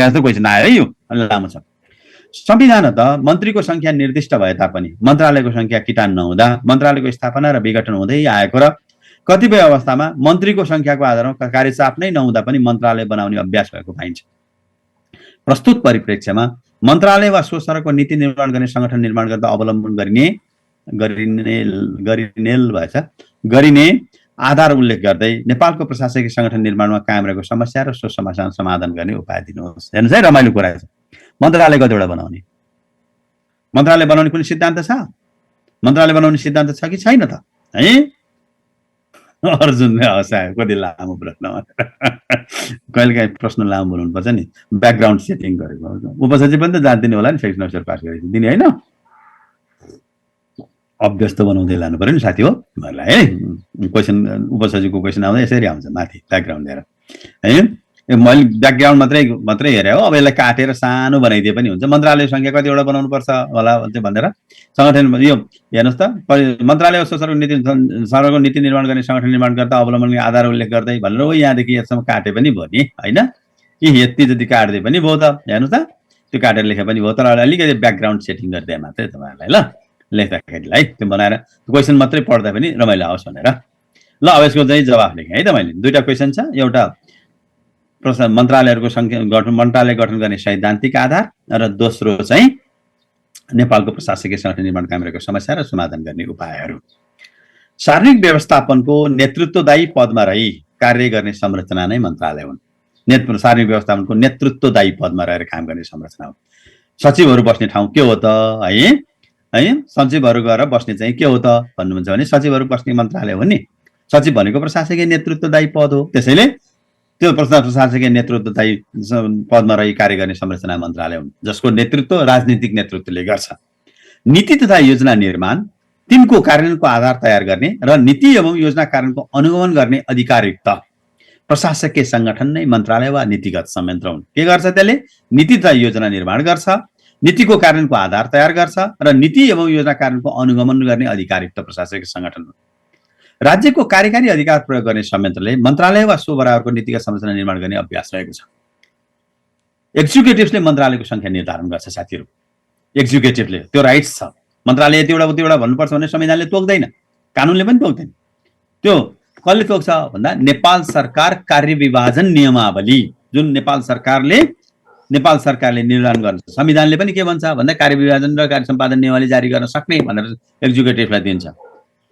भनेको जस्तो क्वेसन आयो है, यो अलि लामो छ। संविधान त मन्त्रीको संख्या निर्दिष्ट भए तापनि मन्त्रालयको संख्या किटान नहुँदा मन्त्रालयको स्थापना र विघटन हुँदै आएको र कतिपय अवस्थामा मन्त्रीको संख्याको आधारमा कार्यचाप नै नहुँदा पनि मन्त्रालय बनाउने अभ्यास भएको पाइन्छ। प्रस्तुत परिप्रेक्ष्यमा मन्त्रालय वा सो सरको नीति निर्माण गर्ने संगठन निर्माण गर्दा अवलम्बन गरिने आधार उल्लेख गर्दै नेपालको प्रशासकीय संगठन निर्माणमा कायम रहेको समस्या र सो समस्या समाधान गर्ने उपाय दिनुहोस्। हेर्नुहोस् है, रमाइलो कुरा छ। मन्त्रालय कतिवटा बनाउने? मन्त्रालय बनाउने कुनै सिद्धान्त छ? मन्त्रालय बनाउने सिद्धान्त छ कि छैन त? है अर्जुनले हँसायो, कति लामो प्रश्न। कहिलेकाहीँ प्रश्न लामो बोल्नुपर्छ नि। ब्याकग्राउन्ड सेटिङ गरेको उपसचिव पनि त जान्दिने होला नि, सेक्सन अफिसर पास गरेको दिने होइन, अभ्यस्त बनाउँदै लानु पर्यो नि साथी हो तिमीहरूलाई है। क्वेसन उपसचिवको क्वेसन आउँदा यसरी आउँछ माथि ब्याकग्राउन्ड लिएर है। मैले ब्याकग्राउन्ड मात्रै हेरेँ हो, अब यसलाई काटेर सानो बनाइदिए पनि हुन्छ। मन्त्रालय संख्या कतिवटा बनाउनु पर्छ होला भनेर संगठन यो हेर्नुहोस् त, मन्त्रालय सरको नीति निर्माण गर्ने संगठन निर्माण गर्दा अवलम्बन आधार उल्लेख गर्दै भनेर हो, यहाँदेखि यहाँसम्म काटे पनि भयो नि होइन, यति जति काट्दै पनि भयो त। हेर्नुहोस् त, त्यो काटेर लेखे पनि भयो, तर अलिकति ब्याकग्राउन्ड सेटिङ गरिदिए मात्रै तपाईँहरूलाई ल लेख्दाखेरिलाई त्यो बनाएर क्वेसन मात्रै पढ्दा पनि रमाइलो आओस् भनेर। ल अब यसको चाहिँ जवाफ लेखेँ है त मैले। दुईवटा क्वेसन छ, एउटा मन्त्रालयहरूको मन्त्रालय गठन गर्ने सैद्धान्तिक आधार र दोस्रो चाहिँ नेपालको प्रशासकीय संगठन निर्माण कायम रहेको समस्या र समाधान गर्ने उपायहरू। सार्वजनिक व्यवस्थापनको नेतृत्वदायी पदमा रही कार्य गर्ने संरचना नै मन्त्रालय हुन्। सार्वजनिक व्यवस्थापनको नेतृत्वदायी पदमा रहेर काम गर्ने संरचना हो। सचिवहरू बस्ने ठाउँ के हो त है, सचिवहरू गएर बस्ने चाहिँ के हो त भन्नुहुन्छ भने सचिवहरू बस्ने मन्त्रालय हो नि। सचिव भनेको प्रशासकीय नेतृत्वदायी पद हो, त्यसैले त्यो प्रशासकीय नेतृत्वदायी पदमा रही कार्य गर्ने संरचना मन्त्रालय हुन्, जसको नेतृत्व राजनीतिक नेतृत्वले गर्छ। नीति तथा योजना निर्माण, तिनको कार्यान्वयनको आधार तयार गर्ने र नीति एवं योजना कार्यान्वयनको अनुगमन गर्ने अधिकारयुक्त प्रशासकीय संगठन नै मन्त्रालय वा नीतिगत संयन्त्र हुन्। के गर्छ त्यसले? नीति तथा योजना निर्माण गर्छ, नीतिको कार्यान्वयनको आधार तयार गर्छ र नीति एवं योजना कार्यान्वयनको अनुगमन गर्ने अधिकारयुक्त प्रशासकीय संगठन हुन्। राज्यको कार्यकारी अधिकार प्रयोग गर्ने संयन्त्रले मन्त्रालय वा सो बराबरको नीतिगत संरचना निर्माण गर्ने अभ्यास रहेको छ। एक्जिक्युटिभले मन्त्रालयको संख्या निर्धारण गर्छ साथीहरू। एक्जिक्युटिभले त्यो राइट्स छ, मन्त्रालय यतिवटा उतिवटा भन्नुपर्छ भने संविधानले तोक्दैन, कानुनले पनि तोक्दैन। त्यो कसले तोक्छ भन्दा नेपाल सरकार कार्यविभाजन नियमावली, जुन नेपाल सरकारले निर्माण गर्छ। संविधानले पनि के भन्छ भन्दा कार्यविभाजन र कार्य सम्पादन नियमावली जारी गर्न सक्ने भनेर एक्जिक्युटिभलाई दिन्छ।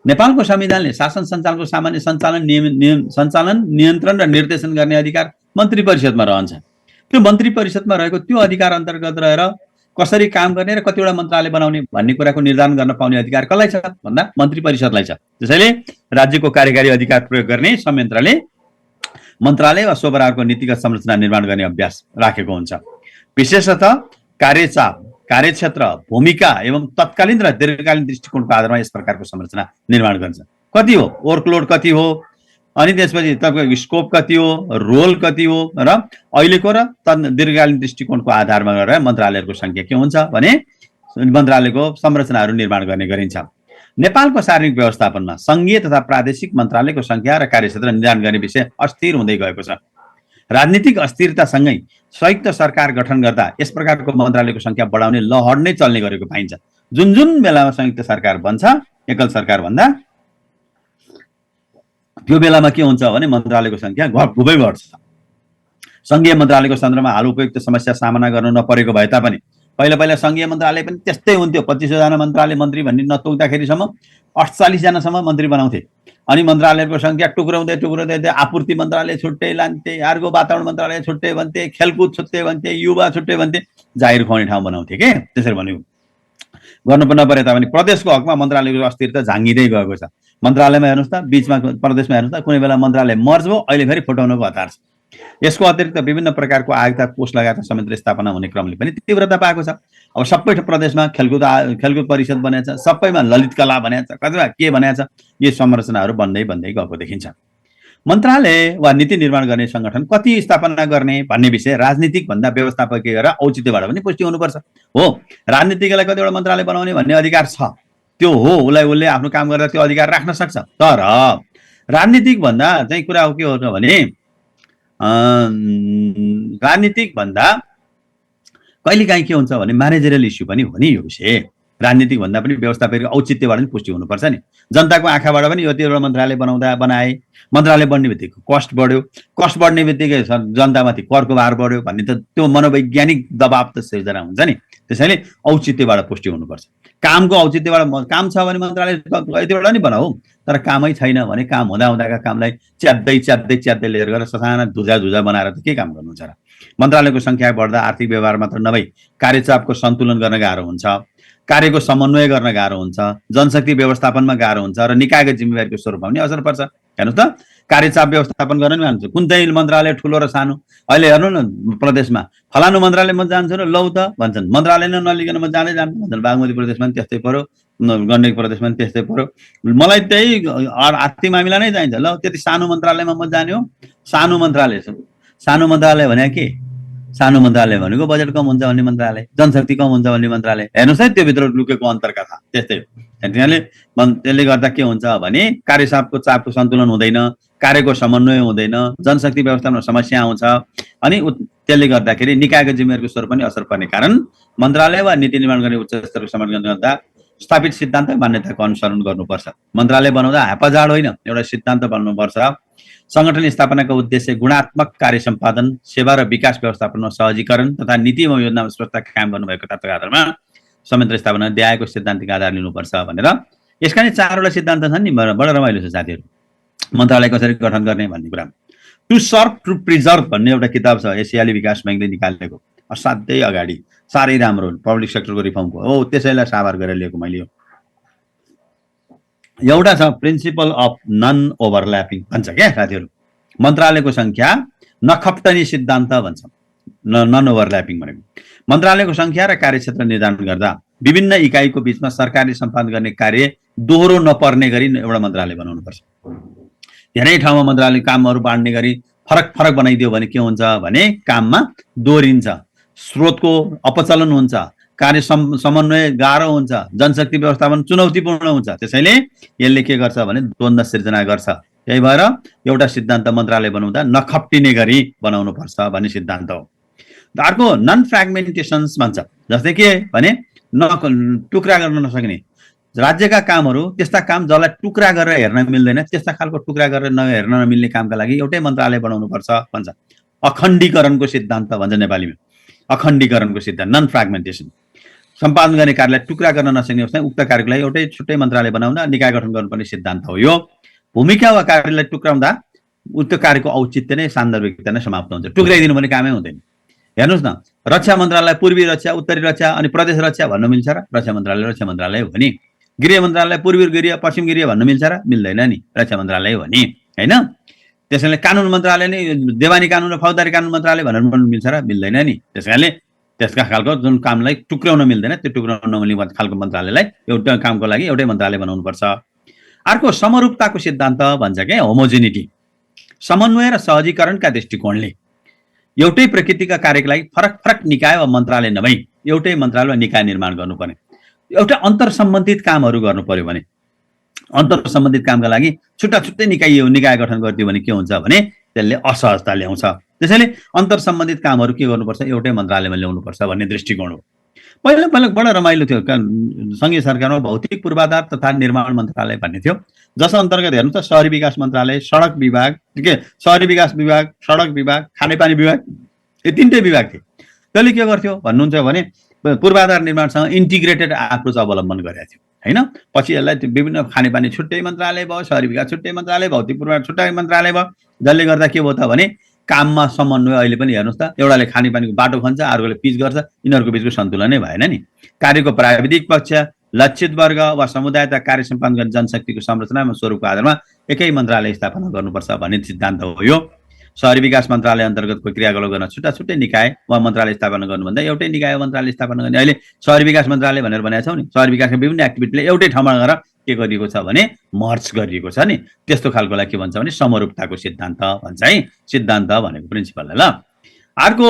नेपालको संविधानले शासन सञ्चालनको सामान्य सञ्चालन नियन्त्रण र निर्देशन गर्ने अधिकार मन्त्री परिषदमा रहन्छ। त्यो मन्त्री परिषदमा रहेको त्यो अधिकार अन्तर्गत रहेर कसरी काम गर्ने र कतिवटा मन्त्रालय बनाउने भन्ने कुराको निर्धारण गर्न पाउने अधिकार कसलाई छ भन्दा मन्त्री परिषदलाई छ। त्यसैले राज्यको कार्यकारी अधिकार प्रयोग गर्ने संयन्त्रले मन्त्रालय वा सो बराबरको नीतिगत संरचना निर्माण गर्ने अभ्यास राखेको हुन्छ। विशेषतः कार्यचाप, कार्यक्षेत्र, भूमिका एवं तत्कालीन र दीर्घकालीन दृष्टिकोणको आधारमा यस प्रकारको संरचना निर्माण गर्छ। कति हो वर्कलोड, कति हो, अनि त्यसपछि तपाईँको स्कोप कति हो, रोल कति हो र अहिलेको र दीर्घकालीन दृष्टिकोणको आधारमा गरेर मन्त्रालयहरूको संख्या के हुन्छ भने मन्त्रालयको संरचनाहरू निर्माण गर्ने गरिन्छ। नेपालको सार्वजनिक व्यवस्थापनमा संघीय तथा प्रादेशिक मन्त्रालयको संख्या र कार्यक्षेत्र निर्धारण गर्ने विषय अस्थिर हुँदै गएको छ। राजनीतिक अस्थिरतासँगै संयुक्त सरकार गठन गर्दा यस प्रकारको मन्त्रालयको संख्या बढाउने लहर नै चल्ने गरेको पाइन्छ। जुन जुन बेलामा संयुक्त सरकार बन्छ, एकल सरकार भन्दा, त्यो बेलामा के हुन्छ भने मन्त्रालयको संख्या खुबै बढ्छ। संघीय मन्त्रालयको सन्दर्भमा हाल उपयुक्त समस्या सामना गर्नु नपरेको भए तापनि पहिला संघीय मन्त्रालय पनि त्यस्तै हुन्थ्यो। 2500 जना मन्त्री भन्ने नतोक्दाखेरिसम्म 48 जनासम्म मन्त्री बनाउँथे। अनि मन्त्रालयको संख्या टुक्राउँदै आपूर्ति मन्त्रालय छुट्टै लान्थे, अर्को वातावरण मन्त्रालय छुट्टै भन्थे, खेलकुद छुट्टै भन्थे, युवा छुट्टै भन्थे, जाहिर खुवाउने ठाउँ बनाउँथे के। त्यसरी भनेको गर्नु नपरे तापनि प्रदेशको हकमा मन्त्रालयको अस्थिरता झाँगिँदै गएको छ। मन्त्रालयमा हेर्नुहोस् त, बिचमा प्रदेशमा हेर्नुहोस् त, कुनै बेला मन्त्रालय मर्ज भयो, अहिले फेरि फुटाउनुको हतार छ। यसको अतिरिक्त विभिन्न प्रकारको आयुक्त कोष लगायतका संयन्त्र स्थापना हुने क्रमले पनि तीव्रता पाएको छ। अब सबै प्रदेशमा खेलकुद परिषद बनेको छ, सबैमा ललित कला बनेको छ, कतिमा के बनेको छ, यो संरचनाहरू बन्दै गएको देखिन्छ। मन्त्रालय वा नीति निर्माण गर्ने संगठन कति स्थापना गर्ने भन्ने विषय राजनीतिक भन्दा व्यवस्थापकीय र औचित्यबाट पनि पुष्टि हुनुपर्छ। हो, राजनीतिकलाई कतिवटा मन्त्रालय बनाउने भन्ने अधिकार छ, त्यो हो, उसले आफ्नो काम गरेर त्यो अधिकार राख्न सक्छ। तर राजनीतिक भन्दा चाहिँ कुरा के हो भने राजनीतिक भन्दा कहिलेकाहीँ के हुन्छ भने म्यानेजरियल इस्यु पनि हो नि यो विषय। राजनीतिक भन्दा पनि व्यवस्थापनको औचित्यबाट पनि पुष्टि हुनुपर्छ नि। जनताको आँखाबाट पनि यतिवटा मन्त्रालय बनाए, मन्त्रालय बढ्ने बित्तिकै कस्ट बढ्यो, कस्ट बढ्ने बित्तिकै जनतामाथि करको भार बढ्यो भन्ने त त्यो मनोवैज्ञानिक दबाब त सिर्जना हुन्छ नि। त्यसैले औचित्यबाट पुष्टि हुनुपर्छ। कामको औचित्यबाट काम छ भने मन्त्रालय यतिवटा नि बनाऊ, तर कामै छैन भने काम हुँदाका कामलाई च्याप्दै लिएर गएर ससाना धुजा बनाएर त के काम गर्नुहुन्छ र? मन्त्रालयको सङ्ख्या बढ्दा आर्थिक व्यवहार मात्र नभई कार्यचापको सन्तुलन गर्न गाह्रो हुन्छ, कार्यको समन्वय गर्न गाह्रो हुन्छ, जनशक्ति व्यवस्थापनमा गाह्रो हुन्छ र निकायको जिम्मेवारीको स्वरूपमा पनि असर पर्छ। हेर्नुहोस् त, कार्यचाप व्यवस्थापन गर्न नि मान्छ, कुन चाहिँ मन्त्रालय ठुलो र सानो। अहिले हेर्नु न प्रदेशमा फलानु मन्त्रालय म जान्छु र लौ त भन्छन्, मन्त्रालय नै नलिकन म जाँदै जान्छु भन्छन्। बागमती प्रदेशमा पनि त्यस्तै पर्यो, गण्डकी प्रदेशमा पनि त्यस्तै पर्यो। मलाई त्यही आर्थिक मामिला नै चाहिन्छ, ल त्यति सानो मन्त्रालयमा म जाने हो। सानो मन्त्रालय भने के? सानो मन्त्रालय भनेको बजेट कम हुन्छ भन्ने मन्त्रालय, जनशक्ति कम हुन्छ भन्ने मन्त्रालय। हेर्नुहोस् है त्यो भित्र लुकेको अन्तरकथा त्यस्तै हो। त्यसले गर्दा के हुन्छ भने चापको सन्तुलन हुँदैन, कार्यको समन्वय हुँदैन, जनशक्ति व्यवस्थापनमा समस्या आउँछ। अनि त्यसले गर्दाखेरि निकायको जिम्मेवारीको स्वरूप पनि असर पर्ने कारण मन्त्रालय वा नीति निर्माण गर्ने उच्च स्तरको समन्वय गर्दा स्थापित सिद्धान्त मान्यताको अनुसरण गर्नुपर्छ। मन्त्रालय बनाउँदा हापाजाड होइन, एउटा सिद्धान्त बनाउनुपर्छ। संगठन स्थापनाको उद्देश्य गुणात्मक कार्य सम्पादन, सेवा र विकास व्यवस्थापनमा सहजीकरण तथा नीति एवं योजना स्पष्टता कायम गर्नुभएको तत्त्वका आधारमा संयन्त्र स्थापना देहायको सिद्धान्तिक आधार लिनुपर्छ भनेर। यसका नि 4वटा सिद्धान्त छन् नि, बडा रमाइलो छ साथीहरू। मन्त्रालय कसरी गठन गर्ने भन्ने कुरा। टु सर्भ टु प्रिजर्भ भन्ने एउटा किताब छ, एसियाली विकास ब्याङ्कले निकालेको, असाध्यै अगाडि, साह्रै राम्रो पब्लिक सेक्टरको रिफर्मको हो। त्यसैलाई साभार गरेर लिएको मैले यो। एउटा छ प्रिन्सिपल अफ नन ओभरल्यापिङ भन्छ क्या साथीहरू। मन्त्रालयको सङ्ख्या नखप्टने सिद्धान्त भन्छ, नन ओभरल्यापिङ भनेको। मन्त्रालयको सङ्ख्या र कार्यक्षेत्र निर्धारण गर्दा विभिन्न इकाइको बिचमा सरकारले सम्पादन गर्ने कार्य दोहोरो नपर्ने गरी एउटा मन्त्रालय बनाउनुपर्छ। धेरै ठाउँमा मन्त्रालय कामहरू बाँड्ने गरी फरक बनाइदियो भने के हुन्छ भने काममा दोहोरिन्छ, स्रोतको अपचलन हुन्छ, कार्य समन्वय गाह्रो हुन्छ, जनशक्ति व्यवस्थापन चुनौतीपूर्ण हुन्छ। त्यसैले यसले के गर्छ भने द्वन्द्व सिर्जना गर्छ। त्यही भएर एउटा सिद्धान्त मन्त्रालय बनाउँदा नखप्टिने गरी बनाउनु पर्छ भन्ने सिद्धान्त हो। अर्को नन फ्र्यागमेन्टेसन्स भन्छ, जस्तै के भने टुक्रा गर्न नसक्ने राज्यका कामहरू, त्यस्ता काम जसलाई टुक्रा गरेर हेर्न मिल्दैन, त्यस्ता खालको टुक्रा गरेर हेर्न नमिल्ने कामका लागि एउटै मन्त्रालय बनाउनु पर्छ भन्छ। अखण्डीकरणको सिद्धान्त भन्छ नेपालीमा, अखण्डीकरणको सिद्धान्त, नन फ्र्यागमेन्टेसन। सम्पादन गर्ने कार्यलाई टुक्रा गर्न नसक्ने अवस्थामा उक्त कार्यको लागि एउटै छुट्टै मन्त्रालय बनाउँदा निकाय गठन गर्नुपर्ने सिद्धान्त हो यो। भूमिका वा कार्यलाई टुक्राउँदा उक्त कार्यको औचित्य नै सान्दर्भिकता नै समाप्त हुन्छ। टुक्राइदिनु भने कामै हुँदैन। हेर्नुहोस् न, रक्षा मन्त्रालय पूर्वी रक्षा, उत्तरी रक्षा अनि प्रदेश रक्षा भन्न मिल्छ र? रक्षा मन्त्रालय हो नि। गृह मन्त्रालय पूर्वी गृह पश्चिम गृह भन्न मिल्छ र? मिल्दैन नि, रक्षा मन्त्रालय हो नि, होइन? त्यसैले कानुन मन्त्रालय नै देवानी कानुन र फौजदारी कानुन मन्त्रालय भनेर पनि मिल्छ र? मिल्दैन नि। त्यसकारणले त्यसका खालको जुन कामलाई टुक्राउन मिल्दैन, त्यो टुक्राउन नमिल्ने खालको मन्त्रालयलाई एउटा कामको लागि एउटै मन्त्रालय बनाउनुपर्छ। अर्को समरूपताको सिद्धान्त भन्छ क्या, होमोजेनिटी। समन्वय र सहजीकरणका दृष्टिकोणले एउटै प्रकृतिका कार्यको लागि फरक निकाय वा मन्त्रालय नभई एउटै मन्त्रालय वा निकाय निर्माण गर्नुपर्ने। एउटा अन्तर सम्बन्धित कामहरू गर्नु पर्यो भने, अन्तर सम्बन्धित कामका लागि छुट्टै निकाय गठन गरिदियो भने के हुन्छ भने त्यसले असहजता ल्याउँछ। त्यसैले अन्तर सम्बन्धित कामहरू के गर्नुपर्छ, एउटै मन्त्रालयमा ल्याउनुपर्छ भन्ने दृष्टिकोण हो। पहिला बडा रमाइलो थियो, सङ्घीय सरकारमा भौतिक पूर्वाधार तथा निर्माण मन्त्रालय भन्ने थियो, जस अन्तर्गत हेर्नु त शहरी विकास मन्त्रालय, सडक विभाग, शहरी विकास विभाग, सडक विभाग, खानेपानी विभाग, यो 3टै विभाग थिए। त्यसले के गर्थ्यो भन्नुहुन्छ भने पूर्वाधार निर्माणसँग इन्टिग्रेटेड एप्रोच अवलम्बन गरेको थियो, होइन? पछि यसलाई विभिन्न खानेपानी छुट्टै मन्त्रालय भयो, शहरी विकास छुट्टै मन्त्रालय, भौतिक पूर्वाधार छुट्टै मन्त्रालय भयो। जसले गर्दा के भयो त भने काममा समन्वय अहिले पनि हेर्नुहोस् त, एउटाले खानेपानीको बाटो खन्छ, अर्कोले पिच गर्छ, यिनीहरूको बिचको सन्तुलनै भएन नि। कार्यको प्राविधिक पक्ष, लक्षित वर्ग वा समुदाय तथा कार्य सम्पादन गर्ने जनशक्तिको संरचना वा स्वरूपको आधारमा एकै मन्त्रालय स्थापना गर्नुपर्छ भन्ने सिद्धान्त हो यो। शहरी विकास मन्त्रालय अन्तर्गतको क्रियाकलाप गर्न छुट्टै निकाय वा मन्त्रालय स्थापना गर्नुभन्दा एउटै निकाय वा मन्त्रालय स्थापना गर्ने। अहिले शहरी विकास मन्त्रालय भनेर भनेको छौँ नि, शहरी विकासका विभिन्न एक्टिभिटीले एउटै ठाउँमा गएर के गरिएको छ भने मर्ज गरिएको छ नि। त्यस्तो खालकोलाई के भन्छ भने समरूपताको सिद्धान्त भन्छ है, सिद्धान्त भनेको प्रिन्सिपललाई। ल, अर्को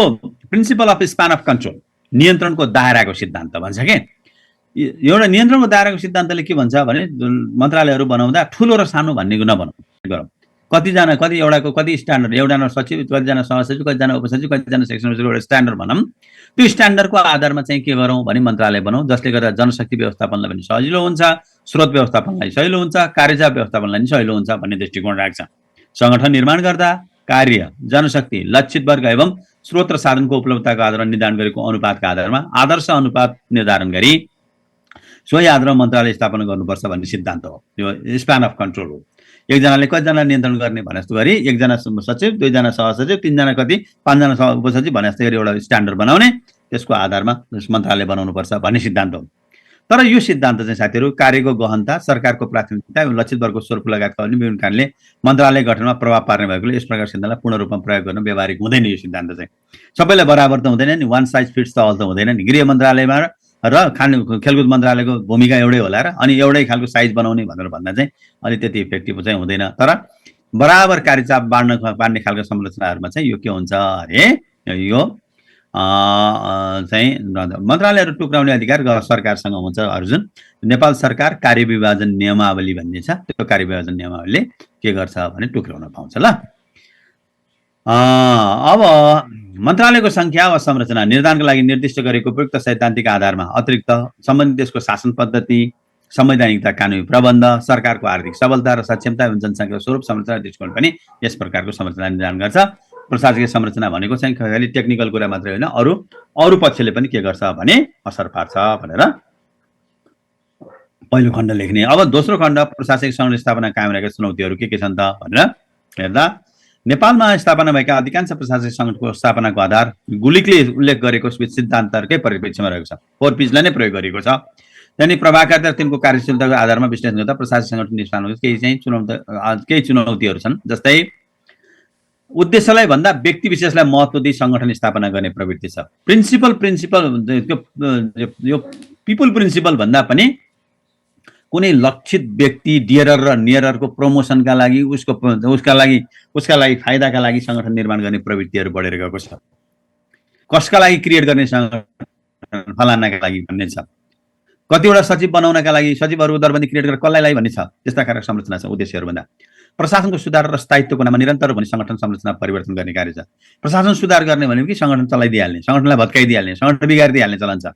principle of span of control, नियन्त्रणको दायराको सिद्धान्त भन्छ के। एउटा नियन्त्रणको दायराको सिद्धान्तले के भन्छ भने मन्त्रालयहरू बनाउँदा ठुलो र सानो भन्ने नबनाउँ, कतिजना एउटाको कति स्ट्यान्डर्ड, एउटामा सचिव, कतिजना सहसचिव, कतिजना उपसचिव, कतिजना सेक्सन सचिव, एउटा स्ट्यान्डर्ड भनौँ। त्यो स्ट्यान्डर्डको आधारमा चाहिँ के गरौँ भने मन्त्रालय बनाऊ, जसले गर्दा जनशक्ति व्यवस्थापनलाई पनि सजिलो हुन्छ, स्रोत व्यवस्थापनलाई सजिलो हुन्छ, कार्यचाप व्यवस्थापनलाई पनि सजिलो हुन्छ भन्ने दृष्टिकोण राख्छ। सङ्गठन निर्माण गर्दा कार्य, जनशक्ति, लक्षित वर्ग एवं स्रोत र साधनको उपलब्धताको आधारमा निर्धारण गरेको अनुपातका आधारमा आदर्श अनुपात निर्धारण गरी सोही आधारमा मन्त्रालय स्थापना गर्नुपर्छ भन्ने सिद्धान्त हो। यो स्प्यान अफ कन्ट्रोल हो। एकजनाले कतिजना नियन्त्रण गर्ने भने जस्तो गरी, एकजना सचिव, दुईजना सहसचिव, तीनजना कति, पाँचजना उपसचिव भने जस्तो गरी एउटा स्ट्यान्डर्ड बनाउने, त्यसको आधारमा मन्त्रालय बनाउनुपर्छ भन्ने सिद्धान्त हो। तर यो सिद्धान्त चाहिँ साथीहरू कार्यको गहनता, सरकारको प्राथमिकता एवं लक्षित वर्गको स्वरूप लगायतका अन्य विभिन्न कारणले मन्त्रालय गठनमा प्रभाव पार्ने भएकोले यस प्रकार सिद्धान्तलाई पूर्ण रूपमा प्रयोग गर्न व्यावहारिक हुँदैन। यो सिद्धान्त चाहिँ सबैलाई बराबर त हुँदैन नि, वान साइज फिट्स अल त हुँदैन नि। गृह मन्त्रालयमा र खेलकुद मन्त्रालयको भूमिका एउटै होला र अनि एउटै खालको साइज बनाउने भनेर भन्दा चाहिँ अलि त्यति इफेक्टिभ चाहिँ हुँदैन। तर बराबर कार्यचाप बाँड्ने खालको संरचनाहरूमा चाहिँ यो के हुन्छ अरे, यो चाहिँ मन्त्रालयहरू टुक्राउने अधिकार सरकारसँग हुन्छ अर्जुन। नेपाल सरकार कार्यविभाजन नियमावली भन्ने छ, त्यो कार्यविभाजन नियमावलीले के गर्छ भने टुक्राउन पाउँछ। ल अब मन्त्रालयको संख्या वा संरचना निर्धारणका लागि निर्दिष्ट गरेको उपयुक्त सैद्धान्तिक आधारमा अतिरिक्त सम्बन्धित देशको शासन पद्धति, संवैधानिकता, कानुनी प्रबन्ध, सरकारको आर्थिक सबलता र सक्षमता एवं जनसङ्ख्याको स्वरूप संरचना दृष्टिकोण पनि यस प्रकारको संरचना निर्धारण गर्छ। प्रशासकीय संरचना भनेको चाहिँ खालि टेक्निकल कुरा मात्रै होइन, अरू पक्षले पनि के गर्छ भने असर पार्छ भनेर पहिलो खण्ड लेख्ने। अब दोस्रो खण्ड प्रशासनिक सङ्घ स्थापना कायम रहेका चुनौतीहरू के छन् त भनेर हेर्दा नेपालमा स्थापना भएका अधिकांश प्रशासनिक सङ्घको स्थापनाको आधार गुलिकले उल्लेख गरेको सिद्धान्तहरूकै परिप्रेक्ष्यमा रहेको छ। 4 P'लाई नै प्रयोग गरिएको छ। त्यहाँदेखि प्रभावकारिता तिनको कार्यशीलताको आधारमा विश्लेषण गर्दा प्रशासनिक सङ्गठन निर्माणको केही चुनौतीहरू छन्। जस्तै उद्देश्यलाई भन्दा व्यक्ति विशेषलाई महत्त्व दिई सङ्गठन स्थापना गर्ने प्रवृत्ति छ। यो पिपुल प्रिन्सिपल भन्दा पनि कुनै लक्षित व्यक्ति, डियरर र नियररको प्रमोसनका लागि, उसका लागि फाइदाका लागि सङ्गठन निर्माण गर्ने प्रवृत्तिहरू बढेर गएको छ। कसका लागि क्रिएट गर्ने सङ्गठन, फलानाका लागि भन्ने छ। कतिवटा सचिव बनाउनका लागि सचिवहरूको दरबन्दी क्रिएट गरेर कसलाई भन्ने छ। त्यस्ता खालको संरचना छ उद्देश्यहरू भन्दा। प्रशासनको सुधार र स्थायित्वको नाममा निरन्तर भने सङ्गठन संरचना परिवर्तन गर्ने कार्य छ। प्रशासन सुधार गर्ने भनेको कि सङ्गठन चलाइदिइहाल्ने, सङ्गठनलाई भत्काइदिइहाल्ने, सङ्गठन बिगारिदिइहाल्ने चलन छ।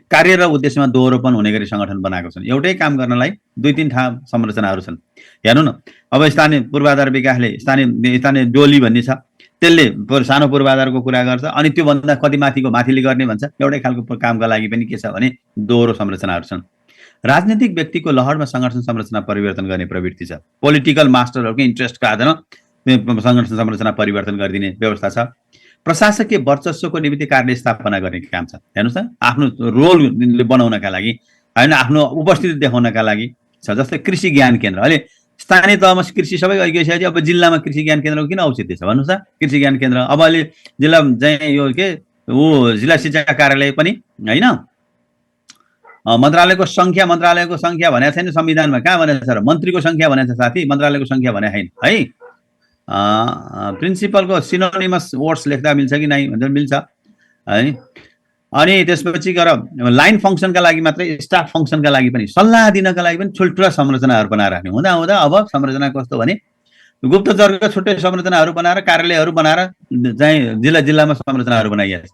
कार्य र उद्देश्यमा दोहोरोपन हुने गरी सङ्गठन बनाएको छन्। एउटै काम गर्नलाई 2-3 संरचनाहरू छन्। हेर्नु न, अब स्थानीय पूर्वाधार विकासले स्थानीय डोली भन्ने छ, त्यसले सानो पूर्वाधारको कुरा गर्छ, अनि त्योभन्दा कति माथिले गर्ने भन्छ। एउटै खालको कामका लागि पनि के छ भने दोहोरो संरचनाहरू छन्। राजनीतिक व्यक्तिको लहरमा सङ्गठन संरचना परिवर्तन गर्ने प्रवृत्ति छ। पोलिटिकल मास्टरहरूको इन्ट्रेस्टको आधारमा सङ्गठन संरचना परिवर्तन गरिदिने व्यवस्था छ। प्रशासकीय वर्चस्वको निमित्त कार्य स्थापना गर्ने काम छ। हेर्नुहोस् त, आफ्नो रोल बनाउनका लागि होइन, आफ्नो उपस्थिति देखाउनका लागि छ। जस्तै कृषि ज्ञान केन्द्र, अहिले स्थानीय तहमा कृषि सबै गइसकेपछि अब जिल्लामा कृषि ज्ञान केन्द्रको किन औचित्य छ भन्नुहोस् त। कृषि ज्ञान केन्द्र अब अहिले जिल्ला चाहिँ यो जिल्ला शिक्षा कार्यालय पनि होइन, मन्त्रालयको सङ्ख्या भनेको छैन संविधानमा। कहाँ भनेको छ र? मन्त्रीको सङ्ख्या भनेको छ साथी, मन्त्रालयको सङ्ख्या भने छैन है। प्रिन्सिपलको सिनोनिमस वर्ड्स लेख्दा मिल्छ कि नै भन्छ, मिल्छ है। अनि त्यसपछि गएर लाइन फङ्सनका लागि मात्रै, स्टाफ फङ्सनका लागि पनि, सल्लाह दिनका लागि पनि ठुल्ठुला संरचनाहरू बनाएर राख्ने हुँदा अब संरचना कस्तो भने गुप्तचरका छुट्टै संरचनाहरू बनाएर, कार्यालयहरू बनाएर चाहिँ जिल्लामा संरचनाहरू बनाइएको छ।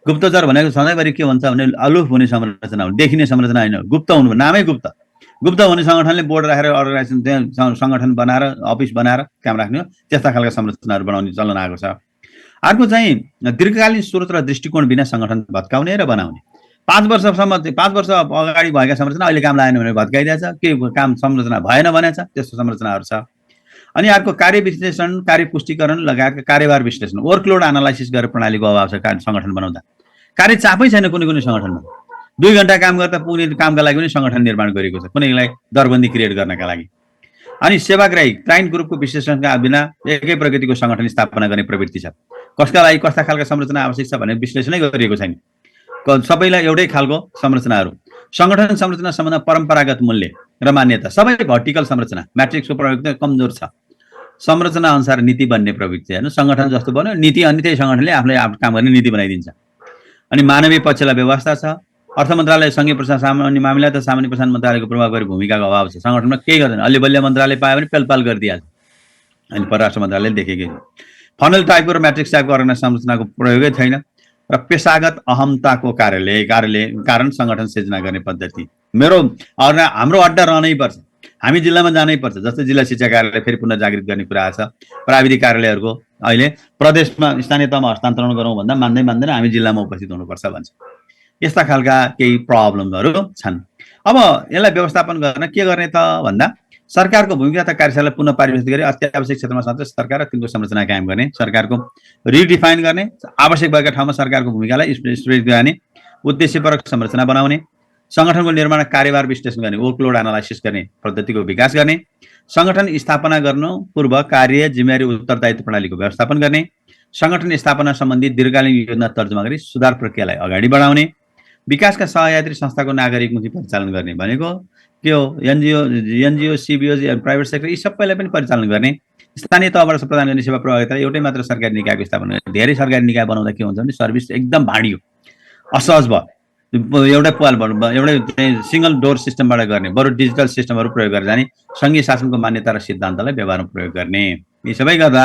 गुप्तचर भनेको सधैँभरि के भन्छ भने अलुफ हुने संरचना हो, देखिने संरचना होइन, गुप्त हुनु, नामै गुप्त हुने सङ्गठनले बोर्ड राखेर अर्गनाइजेसन त्यहाँ सङ्गठन बनाएर अफिस बनाएर काम राख्ने हो। त्यस्ता खालका संरचनाहरू बनाउने चलन आएको छ। अर्को चाहिँ दीर्घकालीन स्रोत र दृष्टिकोण बिना सङ्गठन भत्काउने र बनाउने। 5 वर्ष अगाडि भएका संरचना अहिले काम लागेन भने भत्काइदिएछ, के काम संरचना भएन भनेछ, त्यस्तो संरचनाहरू छ। अनि अर्को कार्य विश्लेषण, कार्य पुष्टिकरण लगायतका कार्यभार विश्लेषण, वर्कलोड एनालाइसिस गरेर प्रणालीको अभाव छ सङ्गठन बनाउँदा। कार्य चापै छैन कुनै सङ्गठनमा। 2 घण्टा काम गर्दा पुग्ने कामका लागि पनि सङ्गठन निर्माण गरिएको छ, कुनैलाई दरबन्दी क्रिएट गर्नका लागि। अनि सेवाग्राही क्लाइन्ट ग्रुपको विश्लेषणका बिना एकै प्रकृतिको सङ्गठन स्थापना गर्ने प्रवृत्ति छ। कसका लागि कस्ता खालका संरचना आवश्यक छ भने विश्लेषणै गरिएको छैन। सबैलाई एउटै खालको संरचनाहरू। सङ्गठन संरचना सम्बन्ध परम्परागत मूल्य र मान्यता सबै भर्टिकल संरचना, म्याट्रिक्सको प्रयोग कमजोर छ। संरचना अनुसार नीति बन्ने प्रवृत्ति होइन। सङ्गठन जस्तो बन्यो नीति, अनि त्यही सङ्गठनले आफूले काम गर्ने नीति बनाइदिन्छ। अनि मानवीय पक्षलाई व्यवस्था छ। अर्थ मन्त्रालय, सङ्घीय प्रशासन, सामान्य मामिला त सामान्य प्रशासन मन्त्रालयको प्रभावकारी भूमिकाको अभाव छ। सङ्गठनमा केही गर्दैन, अलि बलिया मन्त्रालय पायो भने पेलपाल गरिदिइहाल्छ अनि परराष्ट्र मन्त्रालयले देखेकै हो। फनल टाइपको र म्याट्रिक्स टाइपको अर्गनाइज संरचनाको प्रयोगै छैन र पेशागत अहमताको कारण सङ्गठन सिर्जना गर्ने पद्धति। हाम्रो अड्डा रहनै पर्छ, हामी जिल्लामा जानै पर्छ। जस्तै जिल्ला शिक्षा कार्यालय फेरि पुनः जागृत गर्ने कुरा छ। प्राविधिक कार्यालयहरूको अहिले प्रदेशमा स्थानीय तहमा हस्तान्तरण गरौँ भन्दा मान्दैन, हामी जिल्लामा उपस्थित हुनुपर्छ भन्छ। यस्ता खालका केही प्रब्लमहरू छन्। अब यसलाई व्यवस्थापन गर्न के गर्ने त भन्दा सरकारको भूमिका त कार्यशाला पुनः परिभाषित गरी अत्यावश्यक क्षेत्रमा मात्र सरकार र तिनको संरचना कायम गर्ने, सरकारको रिडिफाइन गर्ने, आवश्यक भएका ठाउँमा सरकारको भूमिकालाई स्पष्ट गर्ने, उद्देश्यपरक संरचना बनाउने, सङ्गठनको निर्माण कार्यभार विश्लेषण गर्ने, वर्कलोड एनालाइसिस गर्ने पद्धतिको विकास गर्ने, सङ्गठन स्थापना गर्नु पूर्व कार्य जिम्मेवारी उत्तरदायित्व प्रणालीको व्यवस्थापन गर्ने, सङ्गठन स्थापना सम्बन्धी दीर्घकालीन योजना तर्जुमा गरी सुधार प्रक्रियालाई अगाडि बढाउने, विकासका सहयात्री संस्थाको नागरिकमुखी परिचालन गर्ने भनेको के हो? एनजिओ सिबिओ प्राइभेट सेक्टर यी सबैलाई पनि परिचालन गर्ने, स्थानीय तहबाट प्रदान गर्ने सेवा प्रभावित एउटै मात्र सरकारी निकायको स्थापना गर्ने। धेरै सरकारी निकाय बनाउँदा के हुन्छ भने सर्भिस एकदम भाँडियो, असहज भयो। एउटै सिङ्गल डोर सिस्टमबाट गर्ने, बरु डिजिटल सिस्टमहरू प्रयोग गरेर जाने, सङ्घीय शासनको मान्यता र सिद्धान्तलाई व्यवहारमा प्रयोग गर्ने। यी सबै गर्दा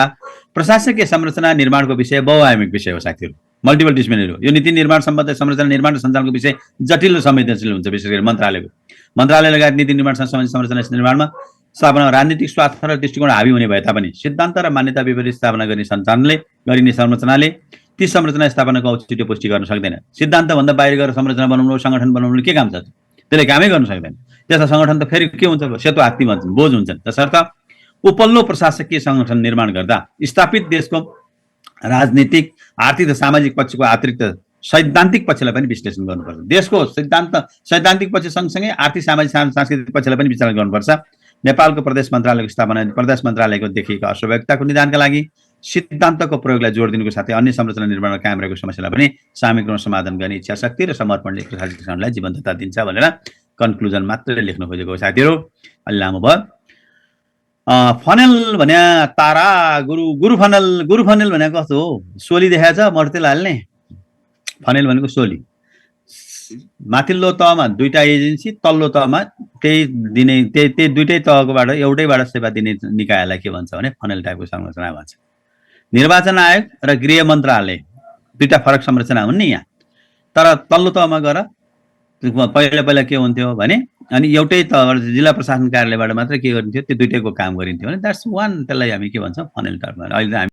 प्रशासकीय संरचना निर्माणको विषय बहुआयामिक विषय हो साथीहरू, मल्टिपल डिसिप्लिनरी हो। यो नीति निर्माण सम्बद्ध संरचना निर्माण र सञ्चालनको विषय जटिल र संवेदनशील हुन्छ। विशेष गरी मन्त्रालय लगायत नीति निर्माणसँग सम्बन्धित संरचना निर्माणमा स्थापना राजनीतिक स्वार्थ र दृष्टिकोण हावी हुने भए तापनि सिद्धान्त र मान्यता विपरीत स्थापना गरिने संरचनाले ती संरचना स्थापनाको औचित्य पुष्टि गर्न सक्दैन। सिद्धान्तभन्दा बाहिर गएर संरचना बनाउनु, सङ्गठन बनाउनु के काम छ? त्यसले कामै गर्न सक्दैन। त्यस्ता सङ्गठन त फेरि के हुन्छ? सेतो हात्ती भन्छन्, बोझ हुन्छन्। तसर्थ उपल्लो प्रशासकीय सङ्गठन निर्माण गर्दा स्थापित देशको राजनीतिक, आर्थिक र सामाजिक पक्षको अतिरिक्त सैद्धान्तिक पक्षलाई पनि विश्लेषण गर्नुपर्छ। देशको सैद्धान्तिक पक्ष सँगसँगै आर्थिक सामाजिक सांस्कृतिक पक्षलाई पनि विचार गर्नुपर्छ। नेपालको प्रदेश मन्त्रालयको स्थापना प्रदेश मन्त्रालयको देखिएका असुव्यवस्थाको निदानका लागि सिद्धान्तको प्रयोगलाई जोड दिनुको साथै अन्य संरचना निर्माणमा कायम रहेको समस्यालाई पनि सामूहिक रूपमा समाधान गर्ने इच्छा शक्ति र समर्पणले प्रशासनिक सङ्गठनलाई जीवन्तता दिन्छ भनेर कन्क्लुजन मात्रै लेख्नु खोजेको हो साथीहरू। अलि लामो भयो। फनेल भन्या तारा गुरु फनेल भनेको कस्तो हो? सोली देखाएको छ मर्तेल हाल्ने। फनेल भनेको सोली। माथिल्लो तहमा दुईटा एजेन्सी, तल्लो तहमा त्यही दुईटै तहकोबाट एउटैबाट सेवा दिने निकायलाई के भन्छ भने फनेल टाइपको संरचना भन्छ। निर्वाचन आयोग र गृह मन्त्रालय दुईटा फरक संरचना हुन् नि यहाँ। तर तल्लो तहमा गएर पहिला के हुन्थ्यो भने अनि एउटै तहबाट जिल्ला प्रशासन कार्यालयबाट मात्र के गरिन्थ्यो? त्यो दुईटैको काम गरिन्थ्यो भने द्याट्स वान। त्यसलाई हामी के भन्छौँ? Funnel type. अहिले